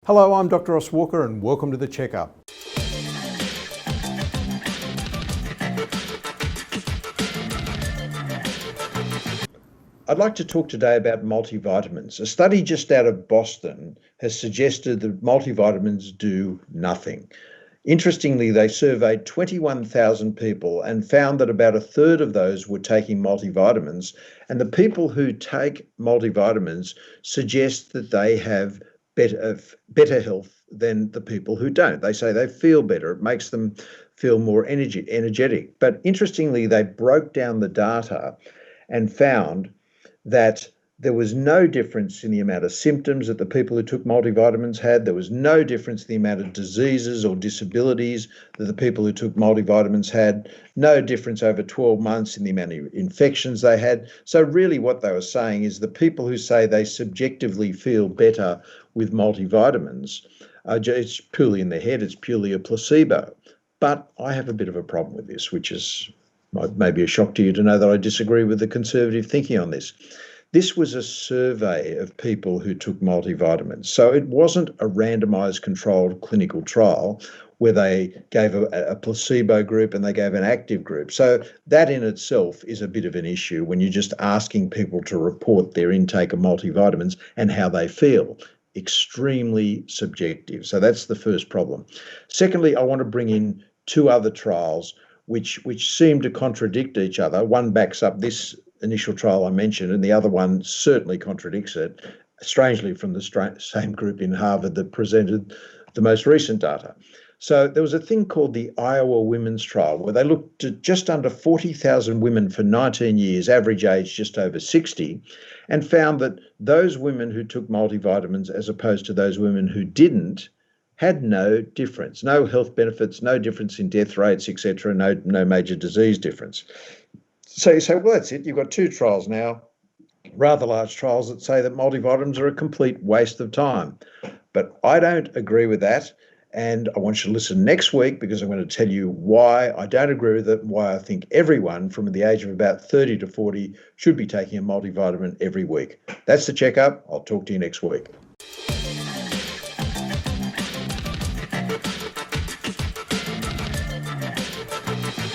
Hello, I'm Dr. Ross Walker and welcome to The Checkup. I'd like to talk today about multivitamins. A study just out of Boston has suggested that multivitamins do nothing. Interestingly, they surveyed 21,000 people and found that about a third of those were taking multivitamins. And the people who take multivitamins suggest that they have better health than the people who don't. They say they feel better. It makes them feel more energetic. But interestingly, they broke down the data and found that there was no difference in the amount of symptoms that the people who took multivitamins had. There was no difference in the amount of diseases or disabilities that the people who took multivitamins had. No difference over 12 months in the amount of infections they had. So really what they were saying is the people who say they subjectively feel better with multivitamins, it's purely in their head, it's purely a placebo. But I have a bit of a problem with this, which is maybe a shock to you to know that I disagree with the conservative thinking on this. This was a survey of people who took multivitamins. So it wasn't a randomized controlled clinical trial where they gave a placebo group and they gave an active group. So that in itself is a bit of an issue when you're just asking people to report their intake of multivitamins and how they feel. Extremely subjective. So that's the first problem. Secondly, I want to bring in two other trials which seem to contradict each other. One backs up this initial trial I mentioned, and the other one certainly contradicts it, strangely from the same group in Harvard that presented the most recent data. So there was a thing called the Iowa Women's Trial, where they looked at just under 40,000 women for 19 years, average age just over 60, and found that those women who took multivitamins as opposed to those women who didn't had no difference, no health benefits, no difference in death rates, etc., no major disease difference. So you say, well, that's it. You've got two trials now, rather large trials that say that multivitamins are a complete waste of time. But I don't agree with that. And I want you to listen next week because I'm going to tell you why I don't agree with it and why I think everyone from the age of about 30 to 40 should be taking a multivitamin every week. That's the checkup. I'll talk to you next week.